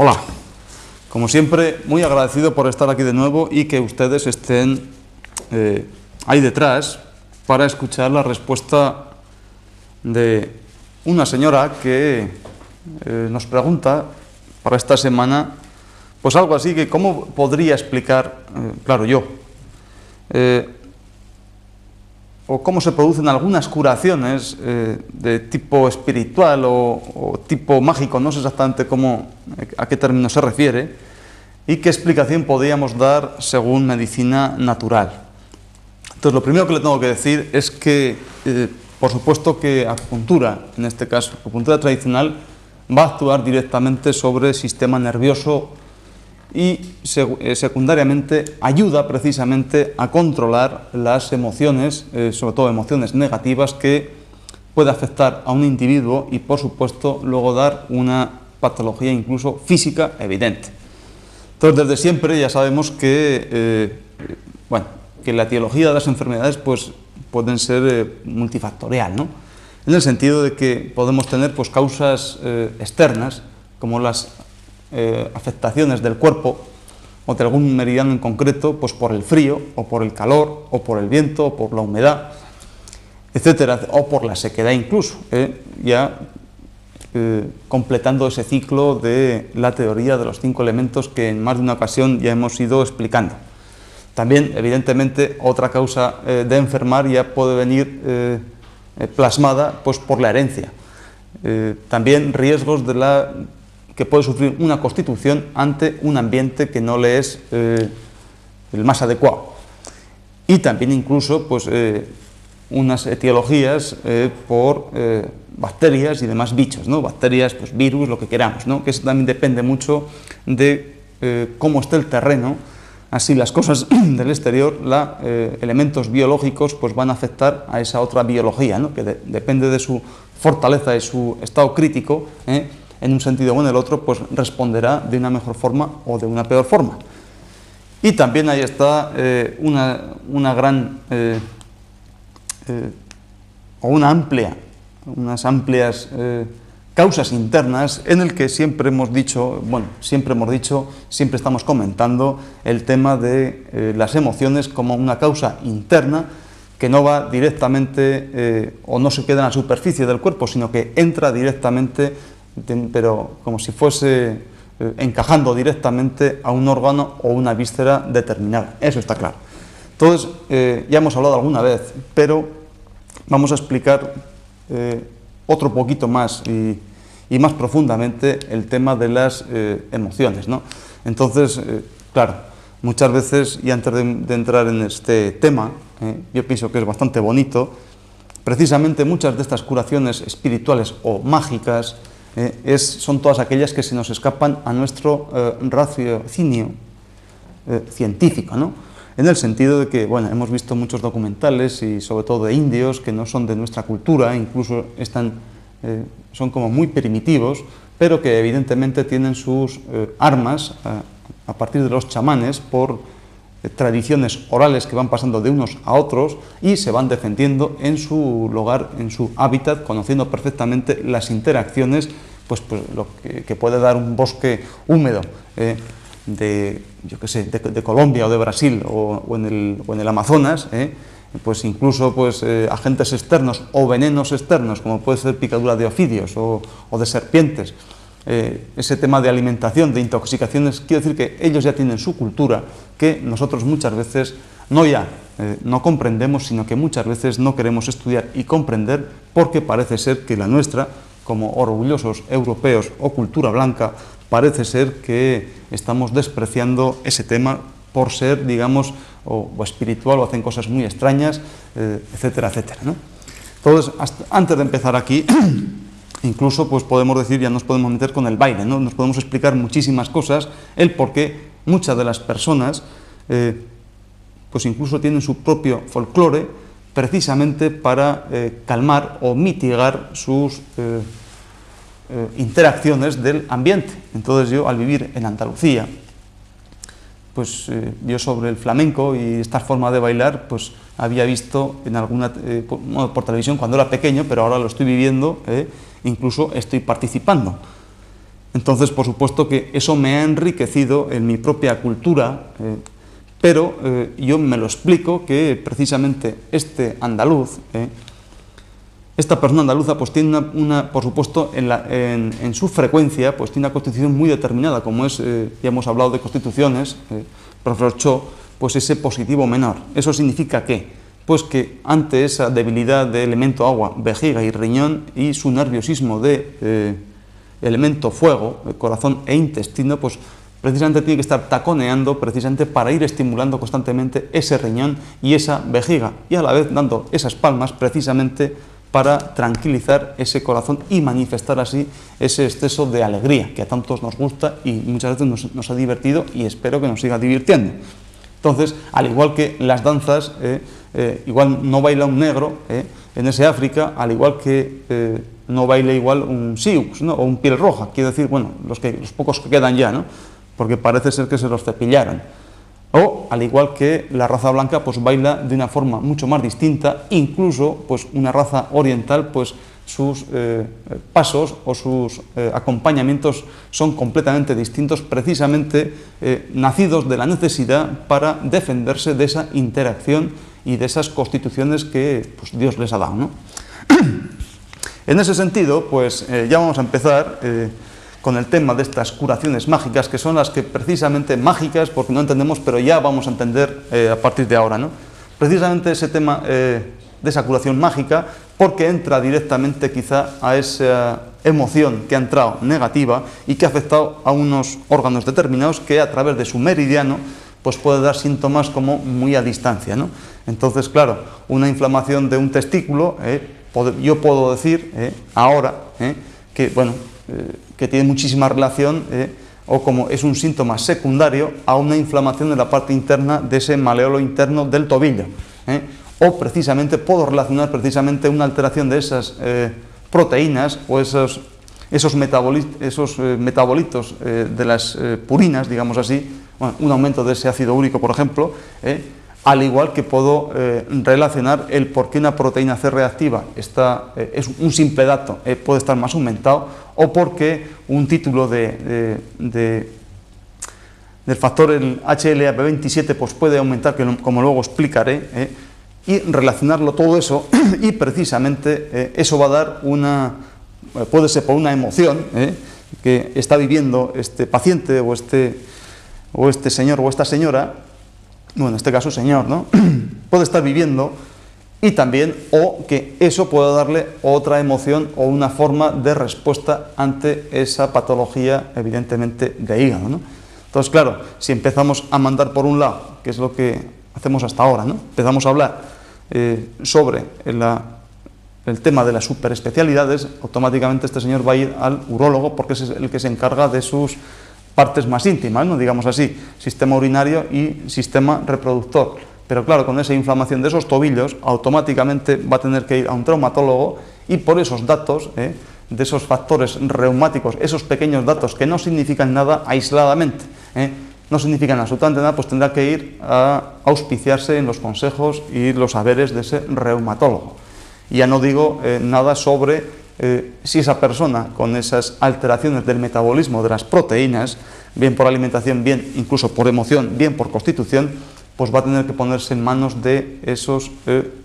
Hola, como siempre, muy agradecido por estar aquí de nuevo y que ustedes estén ahí detrás para escuchar la respuesta de una señora que nos pregunta para esta semana, pues algo así que cómo podría explicar, claro, yo, o cómo se producen algunas curaciones de tipo espiritual o tipo mágico, no sé exactamente a qué término se refiere, y qué explicación podríamos dar según medicina natural. Entonces, lo primero que le tengo que decir es que, por supuesto que acupuntura, en este caso, acupuntura tradicional, va a actuar directamente sobre el sistema nervioso y secundariamente ayuda precisamente a controlar las emociones, sobre todo emociones negativas, que puede afectar a un individuo y por supuesto luego dar una patología incluso física evidente. Entonces, desde siempre ya sabemos que, que la etiología de las enfermedades pues, pueden ser multifactorial, ¿no? En el sentido de que podemos tener pues, causas externas, como las afectaciones del cuerpo o de algún meridiano en concreto, pues por el frío, o por el calor, o por el viento, o por la humedad, etcétera, o por la sequedad incluso, completando ese ciclo de la teoría de los 5 elementos que en más de una ocasión ya hemos ido explicando. También, evidentemente, otra causa de enfermar ya puede venir plasmada pues, por la herencia. También riesgos que puede sufrir una constitución ante un ambiente que no le es el más adecuado. Y también incluso pues, unas etiologías por bacterias y demás bichos, ¿no? Bacterias, pues, virus, lo que queramos, ¿no? Que eso también depende mucho de cómo esté el terreno. Así las cosas del exterior, elementos biológicos, pues van a afectar a esa otra biología, ¿no? Que depende de su fortaleza y su estado crítico, en un sentido o en el otro, pues responderá de una mejor forma o de una peor forma. Y también ahí está unas amplias causas internas en el que siempre estamos comentando el tema de las emociones como una causa interna que no va directamente o no se queda en la superficie del cuerpo, sino que entra directamente, pero como si fuese encajando directamente a un órgano o una víscera determinada. Eso está claro. Entonces, ya hemos hablado alguna vez, pero vamos a explicar otro poquito más y más profundamente el tema de las emociones, ¿no? Entonces, claro, muchas veces, y antes de entrar en este tema, yo pienso que es bastante bonito, precisamente muchas de estas curaciones espirituales o mágicas son todas aquellas que se nos escapan a nuestro raciocinio científico, ¿no? En el sentido de que, hemos visto muchos documentales y sobre todo de indios que no son de nuestra cultura, incluso son como muy primitivos, pero que evidentemente tienen sus armas a partir de los chamanes por tradiciones orales que van pasando de unos a otros y se van defendiendo en su lugar, en su hábitat, conociendo perfectamente las interacciones, pues lo que puede dar un bosque húmedo de Colombia o de Brasil o en el Amazonas, pues incluso pues, agentes externos o venenos externos, como puede ser picadura de ofidios o de serpientes. Ese tema de alimentación, de intoxicaciones, quiero decir que ellos ya tienen su cultura, que nosotros muchas veces no comprendemos, sino que muchas veces no queremos estudiar y comprender, porque parece ser que la nuestra, como orgullosos europeos o cultura blanca, parece ser que estamos despreciando ese tema por ser, digamos, o espiritual, o hacen cosas muy extrañas, etcétera, etcétera, ¿no? Entonces, antes de empezar aquí, incluso pues podemos decir, ya nos podemos meter con el baile, ¿no? Nos podemos explicar muchísimas cosas, el por qué muchas de las personas pues incluso tienen su propio folclore, precisamente para calmar o mitigar sus interacciones del ambiente. Entonces yo, al vivir en Andalucía, pues yo sobre el flamenco y esta forma de bailar, pues había visto en por televisión cuando era pequeño, pero ahora lo estoy viviendo, incluso estoy participando. Entonces, por supuesto que eso me ha enriquecido en mi propia cultura, pero yo me lo explico que precisamente este andaluz, esta persona andaluza, pues tiene por supuesto, en su frecuencia, pues tiene una constitución muy determinada, como es, ya hemos hablado de constituciones, profesor Cho, pues ese positivo menor. Eso significa que, pues que ante esa debilidad de elemento agua, vejiga y riñón, y su nerviosismo de elemento fuego, corazón e intestino, pues precisamente tiene que estar taconeando precisamente para ir estimulando constantemente ese riñón y esa vejiga, y a la vez dando esas palmas precisamente para tranquilizar ese corazón y manifestar así ese exceso de alegría que a tantos nos gusta y muchas veces nos ha divertido y espero que nos siga divirtiendo. Entonces, al igual que las danzas, igual no baila un negro en ese África, al igual que no baila igual un Sioux, ¿no? O un piel roja, quiero decir, bueno, los pocos que quedan ya, ¿no? Porque parece ser que se los cepillaron. O, al igual que la raza blanca, pues baila de una forma mucho más distinta, incluso pues una raza oriental, pues sus pasos o sus acompañamientos son completamente distintos, precisamente nacidos de la necesidad para defenderse de esa interacción y de esas constituciones que pues, Dios les ha dado, ¿no? En ese sentido, pues ya vamos a empezar con el tema de estas curaciones mágicas, que son las que precisamente mágicas, porque no entendemos, pero ya vamos a entender a partir de ahora, ¿no? Precisamente ese tema de esa curación mágica, porque entra directamente quizá a esa emoción que ha entrado negativa y que ha afectado a unos órganos determinados que a través de su meridiano pues puede dar síntomas como muy a distancia, ¿no? Entonces, claro, una inflamación de un testículo, yo puedo decir ahora que, bueno, que tiene muchísima relación o como es un síntoma secundario a una inflamación de la parte interna de ese maleolo interno del tobillo. O precisamente puedo relacionar precisamente una alteración de esas proteínas o esos metabolitos de las purinas, digamos así, bueno, un aumento de ese ácido úrico, por ejemplo, al igual que puedo relacionar el por qué una proteína C reactiva es un simple dato, puede estar más aumentado, o porque un título del factor el HLA-B27 pues puede aumentar, como luego explicaré, y relacionarlo todo eso, y precisamente eso va a dar puede ser por una emoción que está viviendo este paciente o este señor o esta señora, bueno, en este caso señor, ¿no? Puede estar viviendo, y también, o que eso pueda darle otra emoción o una forma de respuesta ante esa patología, evidentemente, de hígado, ¿no? Entonces, claro, si empezamos a mandar por un lado, que es lo que hacemos hasta ahora, ¿no? Empezamos a hablar sobre el tema de las superespecialidades, automáticamente este señor va a ir al urólogo porque es el que se encarga de sus partes más íntimas, ¿no? Digamos así, sistema urinario y sistema reproductor. Pero claro, con esa inflamación de esos tobillos, automáticamente va a tener que ir a un traumatólogo y por esos datos, de esos factores reumáticos, esos pequeños datos que no significan nada aisladamente, no significan absolutamente nada, pues tendrá que ir a auspiciarse en los consejos y los saberes de ese reumatólogo. Y ya no digo nada sobre si esa persona con esas alteraciones del metabolismo de las proteínas, bien por alimentación, bien incluso por emoción, bien por constitución, pues va a tener que ponerse en manos de esos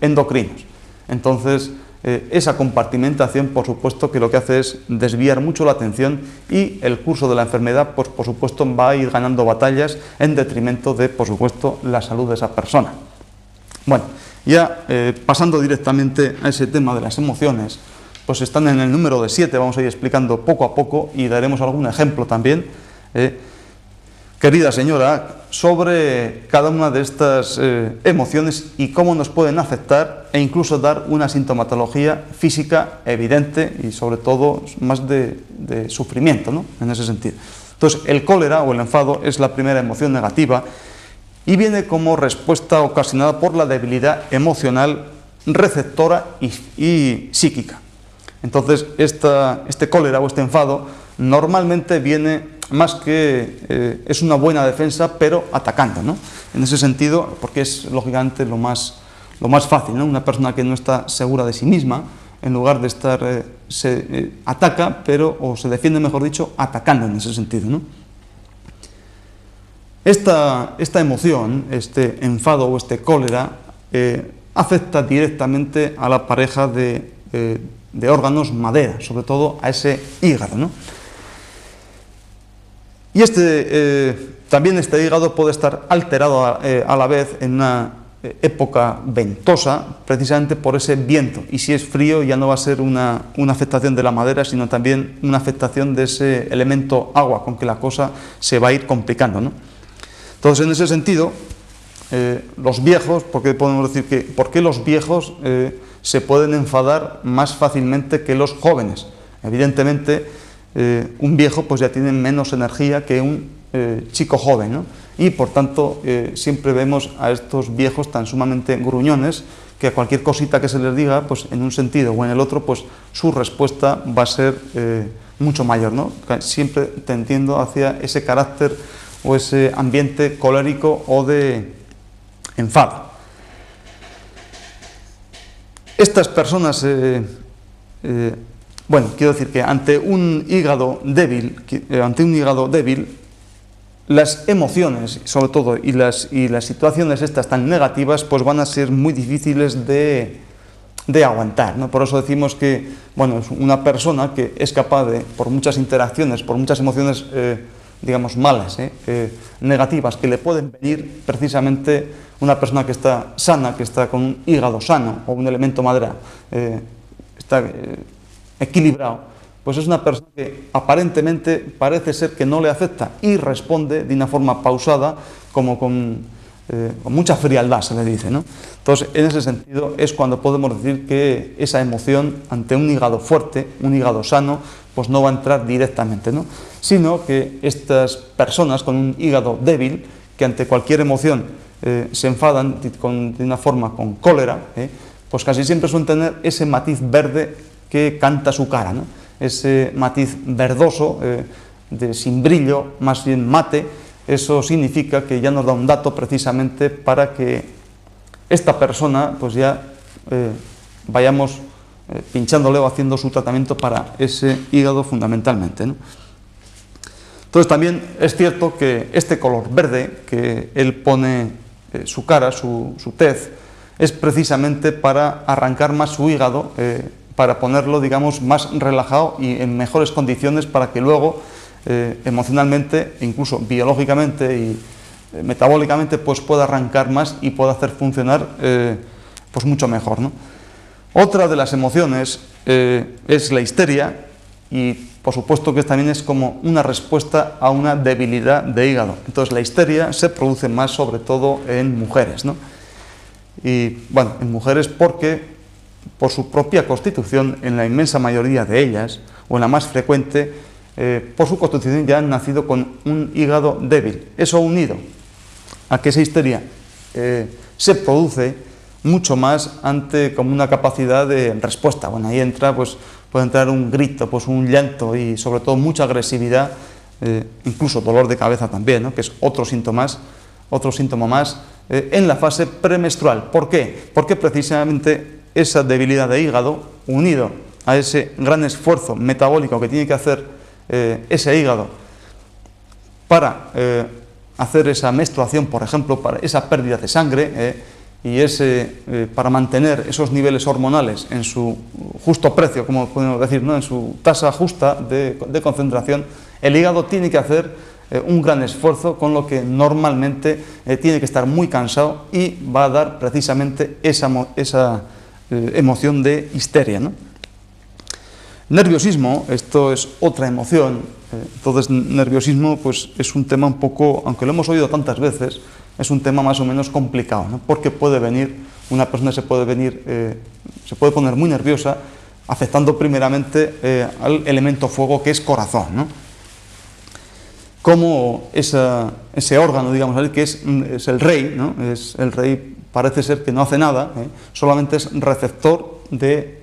endocrinos. Entonces, esa compartimentación, por supuesto, que lo que hace es desviar mucho la atención y el curso de la enfermedad, pues por supuesto, va a ir ganando batallas en detrimento de, por supuesto, la salud de esa persona. Bueno, ya pasando directamente a ese tema de las emociones, pues están en el número de 7, vamos a ir explicando poco a poco y daremos algún ejemplo también, querida señora, sobre cada una de estas emociones y cómo nos pueden afectar e incluso dar una sintomatología física evidente y sobre todo más de sufrimiento, ¿no? En ese sentido. Entonces, el cólera o el enfado es la primera emoción negativa y viene como respuesta ocasionada por la debilidad emocional receptora y psíquica. Entonces, este cólera o este enfado normalmente viene más que es una buena defensa, pero atacando, ¿no? En ese sentido, porque es lógicamente lo más fácil, ¿no? Una persona que no está segura de sí misma, en lugar de estar se ataca, o se defiende, mejor dicho, atacando en ese sentido, ¿no? Esta emoción, este enfado o este cólera, afecta directamente a la pareja de órganos madera, sobre todo a ese hígado, ¿no? Y también este hígado puede estar alterado a la vez en una época ventosa, precisamente por ese viento, y si es frío ya no va a ser una afectación de la madera, sino también una afectación de ese elemento agua, con que la cosa se va a ir complicando, ¿no? Entonces, en ese sentido, los viejos, porque podemos decir que, ¿por qué los viejos se pueden enfadar más fácilmente que los jóvenes? Evidentemente, un viejo pues ya tiene menos energía que un chico joven, ¿no? Y por tanto siempre vemos a estos viejos tan sumamente gruñones que a cualquier cosita que se les diga, pues en un sentido o en el otro, pues su respuesta va a ser mucho mayor, ¿no? Siempre tendiendo hacia ese carácter o ese ambiente colérico o de enfado. Estas personas, bueno, quiero decir que ante un hígado débil, las emociones, sobre todo, y las situaciones estas tan negativas, pues van a ser muy difíciles de aguantar, ¿no? Por eso decimos que, bueno, es una persona que es capaz de, por muchas interacciones, por muchas emociones, digamos, malas, negativas, que le pueden venir, precisamente una persona que está sana, que está con un hígado sano, o un elemento madera, está equilibrado, pues es una persona que aparentemente parece ser que no le afecta y responde de una forma pausada, como con mucha frialdad, se le dice, ¿no? Entonces, en ese sentido es cuando podemos decir que esa emoción ante un hígado fuerte, un hígado sano, pues no va a entrar directamente, ¿no? Sino que estas personas con un hígado débil, que ante cualquier emoción se enfadan de una forma con cólera, pues casi siempre suelen tener ese matiz verde que canta su cara, ¿no? Ese matiz verdoso, sin brillo, más bien mate. Eso significa que ya nos da un dato precisamente para que esta persona pues ya vayamos pinchándole o haciendo su tratamiento para ese hígado fundamentalmente, ¿no? Entonces también es cierto que este color verde que él pone su cara, su tez, es precisamente para arrancar más su hígado, para ponerlo, digamos, más relajado y en mejores condiciones para que luego emocionalmente, incluso biológicamente y metabólicamente, pues pueda arrancar más y pueda hacer funcionar pues mucho mejor, ¿no? Otra de las emociones es la histeria, y por supuesto que también es como una respuesta a una debilidad de hígado. Entonces la histeria se produce más sobre todo en mujeres, ¿no? Y bueno, en mujeres porque por su propia constitución, en la inmensa mayoría de ellas, o en la más frecuente, por su constitución ya han nacido con un hígado débil. Eso unido a que esa histeria se produce mucho más ante como una capacidad de respuesta. Bueno, ahí entra, pues puede entrar un grito, pues un llanto y sobre todo mucha agresividad, incluso dolor de cabeza también, ¿no? Que es otro síntoma más en la fase premenstrual. ¿Por qué? Porque precisamente esa debilidad de hígado, unido a ese gran esfuerzo metabólico que tiene que hacer ese hígado para hacer esa menstruación, por ejemplo, para esa pérdida de sangre, y para mantener esos niveles hormonales en su justo precio, como podemos decir, ¿no? En su tasa justa de concentración, el hígado tiene que hacer un gran esfuerzo, con lo que normalmente tiene que estar muy cansado y va a dar precisamente esa emoción de histeria, ¿no? Nerviosismo, esto es otra emoción. Entonces, nerviosismo pues es un tema un poco, aunque lo hemos oído tantas veces, es un tema más o menos complicado, ¿no? Porque puede venir, una persona se puede poner muy nerviosa, afectando primeramente al elemento fuego, que es corazón, ¿no? Como ese órgano, digamos, que es el rey, ¿no? El rey parece ser que no hace nada, solamente es receptor de,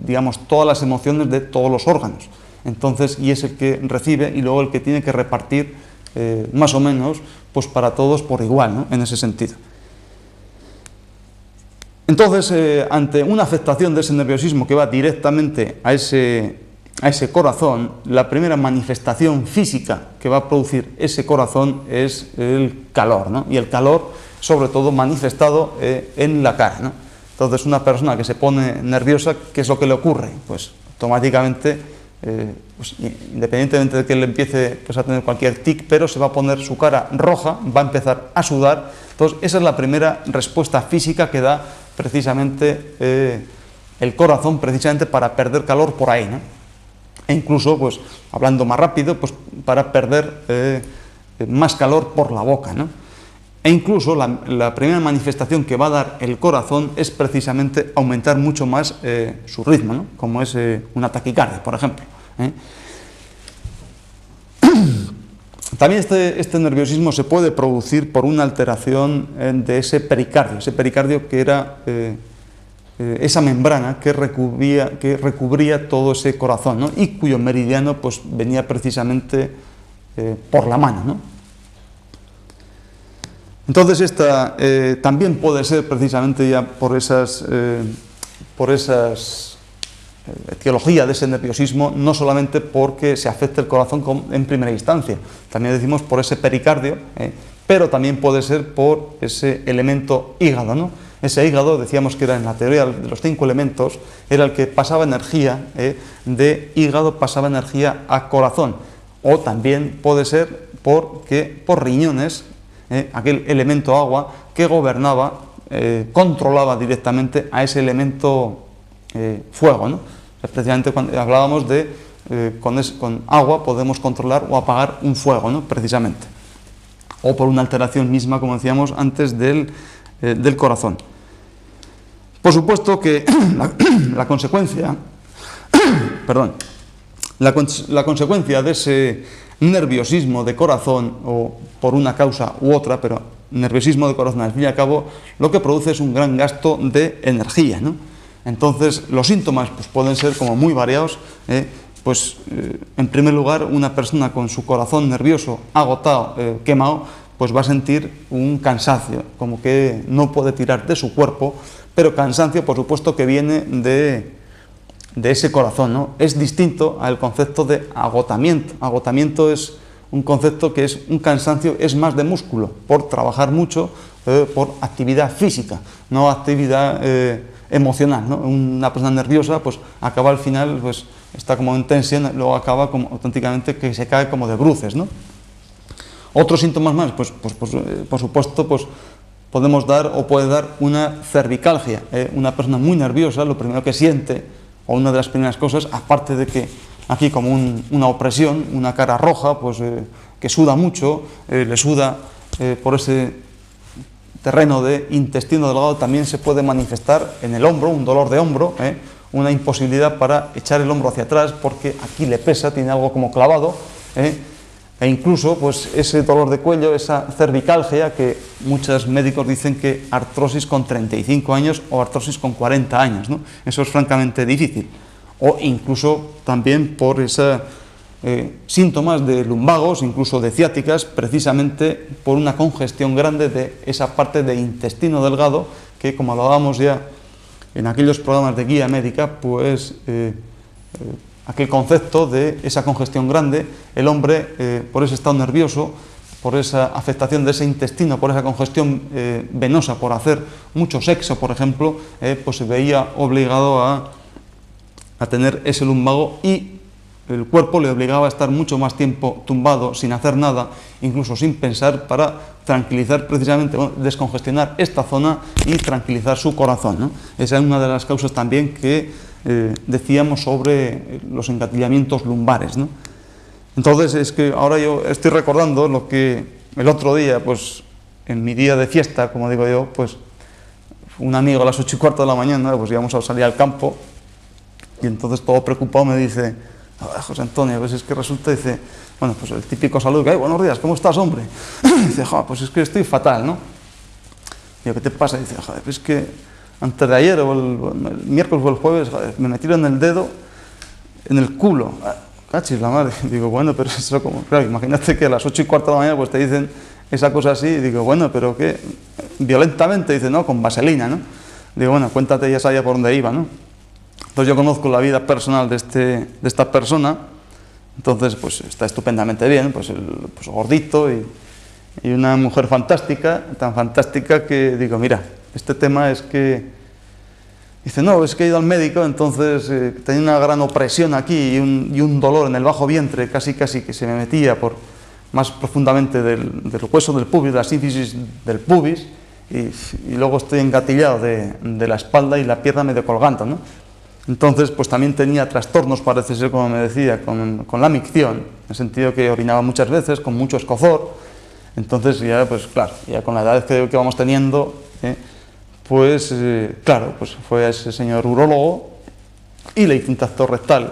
digamos, todas las emociones de todos los órganos. Entonces, y es el que recibe y luego el que tiene que repartir más o menos pues para todos por igual, ¿no? En ese sentido. Entonces, ante una afectación de ese nerviosismo que va directamente a ese corazón, la primera manifestación física que va a producir ese corazón es el calor, ¿no? Y el calor, sobre todo, manifestado en la cara, ¿no? Entonces, una persona que se pone nerviosa, ¿qué es lo que le ocurre? Pues automáticamente, pues, independientemente de que le empiece pues, a tener cualquier tic, pero se va a poner su cara roja, va a empezar a sudar. Entonces, esa es la primera respuesta física que da precisamente el corazón, precisamente para perder calor por ahí, ¿no? E incluso, pues, hablando más rápido, pues, para perder más calor por la boca, ¿no? E incluso la primera manifestación que va a dar el corazón es precisamente aumentar mucho más su ritmo, ¿no? Como es una taquicardia, por ejemplo, ¿eh? También este nerviosismo se puede producir por una alteración de ese pericardio que era esa membrana que recubría todo ese corazón, ¿no? Y cuyo meridiano pues, venía precisamente por la mano, ¿no? Entonces esta también puede ser precisamente ya por esas etiología de ese nerviosismo, no solamente porque se afecte el corazón en primera instancia, también decimos por ese pericardio, pero también puede ser por ese elemento hígado, ¿no? Ese hígado, decíamos que era en la teoría de los 5 elementos, era el que pasaba energía, de hígado pasaba energía a corazón, o también puede ser porque por riñones, aquel elemento agua que gobernaba, controlaba directamente a ese elemento fuego, ¿no? Precisamente cuando hablábamos de con agua podemos controlar o apagar un fuego, ¿no? Precisamente, o por una alteración misma, como decíamos antes, del corazón. Por supuesto que la consecuencia perdón, la consecuencia de ese nerviosismo de corazón, o por una causa u otra, pero nerviosismo de corazón, al fin y al cabo, lo que produce es un gran gasto de energía, ¿no? Entonces, los síntomas pues, pueden ser como muy variados, en primer lugar, una persona con su corazón nervioso, agotado, quemado, pues va a sentir un cansancio, como que no puede tirar de su cuerpo, pero cansancio, por supuesto, que viene de ese corazón, ¿no? Es distinto al concepto de agotamiento. Agotamiento es un concepto que es un cansancio, es más de músculo, por trabajar mucho, por actividad física, no actividad emocional, ¿no? Una persona nerviosa, pues acaba al final, pues está como en tensión, luego acaba como auténticamente que se cae como de bruces, ¿no? Otros síntomas más, por supuesto, pues podemos dar o puede dar una cervicalgia. Una persona muy nerviosa, lo primero que siente, o una de las primeras cosas, aparte de que aquí como una opresión, una cara roja, pues que suda mucho, le suda por ese terreno de intestino delgado, también se puede manifestar en el hombro, un dolor de hombro, una imposibilidad para echar el hombro hacia atrás porque aquí le pesa, tiene algo como clavado, e incluso pues ese dolor de cuello, esa cervicalgia, que muchos médicos dicen que artrosis con 35 años o artrosis con 40 años, ¿no? Eso es francamente difícil. O incluso también por esos síntomas de lumbagos, incluso de ciáticas, precisamente por una congestión grande de esa parte de intestino delgado, que como hablábamos ya en aquellos programas de guía médica, pues aquel concepto de esa congestión grande, el hombre, por ese estado nervioso, por esa afectación de ese intestino, por esa congestión venosa, por hacer mucho sexo, por ejemplo, pues se veía obligado a tener ese lumbago, y el cuerpo le obligaba a estar mucho más tiempo tumbado, sin hacer nada, incluso sin pensar, para tranquilizar precisamente, descongestionar esta zona y tranquilizar su corazón, ¿no? Esa es una de las causas también que decíamos sobre los engatillamientos lumbares, ¿no? Entonces es que ahora yo estoy recordando lo que el otro día, pues en mi día de fiesta, como digo yo, pues un amigo a las 8:15 de la mañana, pues íbamos a salir al campo, y entonces todo preocupado me dice: José Antonio, pues es que resulta, dice, bueno, pues el típico saludo que hay: buenos días, ¿cómo estás, hombre? Dice: pues es que estoy fatal, ¿no? Digo: ¿qué te pasa? Dice: joder, pues es que antes de ayer, o el miércoles o el jueves, joder, me metieron el dedo en el culo. Cachis la madre. Digo: bueno, pero eso como, claro, imagínate que a las 8:15 de la mañana pues te dicen esa cosa así. Digo: bueno, pero ¿qué? Violentamente. Dice: no, con vaselina, ¿no? Digo, bueno, cuéntate, ya sabía por dónde iba, ¿no? Entonces yo conozco la vida personal de esta persona, entonces pues está estupendamente bien, pues gordito y una mujer fantástica, tan fantástica que digo, mira, este tema es que... Dice, no, es que he ido al médico, entonces tenía una gran opresión aquí y un dolor en el bajo vientre, casi que se me metía más profundamente del hueso del pubis, de la sínfisis del pubis, y luego estoy engatillado de la espalda y la pierna medio colgando, ¿no? Entonces, pues también tenía trastornos, parece ser, como me decía, con la micción, en el sentido que orinaba muchas veces, con mucho escozor. Entonces ya, pues claro, ya con la edad que vamos teniendo, pues claro, pues fue a ese señor urólogo y le hizo un tacto rectal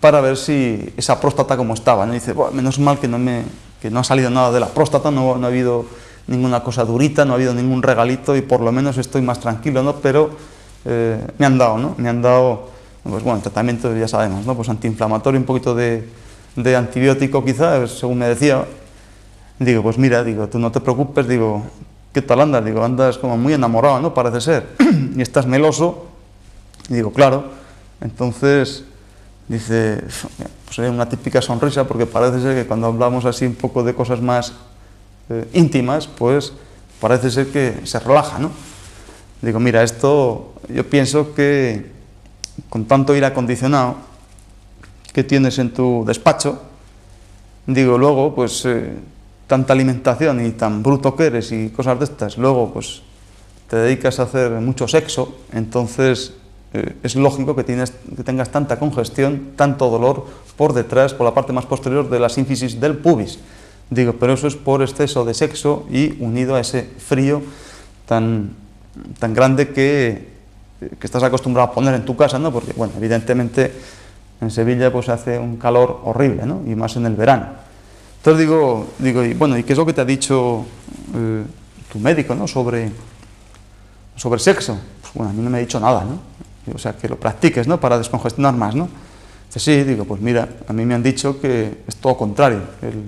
para ver si esa próstata como estaba, ¿no? Y dice, bueno, menos mal que no ha salido nada de la próstata, no ha habido ninguna cosa durita, no ha habido ningún regalito y por lo menos estoy más tranquilo, ¿no? Pero me han dado, ¿no? Me han dado, pues bueno, tratamiento ya sabemos, ¿no? Pues antiinflamatorio, un poquito de antibiótico quizá, según me decía. Digo, pues mira, digo, tú no te preocupes, digo, ¿qué tal andas? Digo, andas como muy enamorado, ¿no? Parece ser. Y estás meloso. Y digo, claro. Entonces, dice, pues hay una típica sonrisa, porque parece ser que cuando hablamos así un poco de cosas más íntimas, pues parece ser que se relaja, ¿no? Digo, mira, esto yo pienso que con tanto aire acondicionado que tienes en tu despacho, digo, luego, pues tanta alimentación y tan bruto que eres y cosas de estas, luego pues te dedicas a hacer mucho sexo, entonces es lógico que tengas tanta congestión, tanto dolor por detrás, por la parte más posterior de la sínfisis del pubis. Digo, pero eso es por exceso de sexo y unido a ese frío tan grande que estás acostumbrado a poner en tu casa, ¿no? Porque, bueno, evidentemente en Sevilla pues hace un calor horrible, ¿no? Y más en el verano. Entonces digo, y bueno, ¿y qué es lo que te ha dicho tu médico, ¿no? sobre sexo? Pues bueno, a mí no me ha dicho nada, ¿no? O sea, que lo practiques, ¿no? Para descongestionar más, ¿no? Dice, sí, digo, pues mira, a mí me han dicho que es todo contrario, el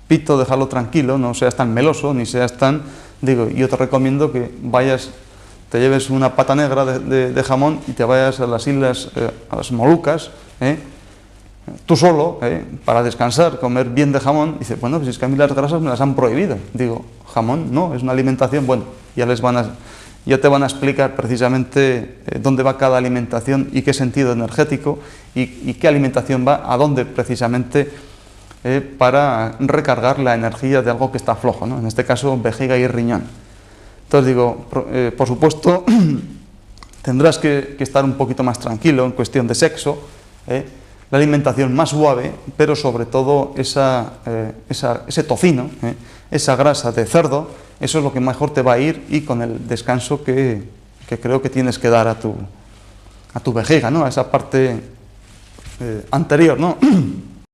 pito, dejarlo tranquilo, no seas tan meloso, ni seas tan... Digo, yo te recomiendo que vayas, te lleves una pata negra de jamón y te vayas a las islas, a las Molucas, tú solo, para descansar, comer bien de jamón. Dice, bueno, pues es que a mí las grasas me las han prohibido. Digo, jamón no, es una alimentación, bueno, ya te van a explicar precisamente dónde va cada alimentación y qué sentido energético y qué alimentación va a dónde precisamente para recargar la energía de algo que está flojo, ¿no? En este caso, vejiga y riñón. Entonces digo, por supuesto, tendrás que estar un poquito más tranquilo en cuestión de sexo, la alimentación más suave, pero sobre todo ese tocino, esa grasa de cerdo, eso es lo que mejor te va a ir, y con el descanso que creo que tienes que dar a tu vejiga, ¿no? A esa parte anterior, ¿no?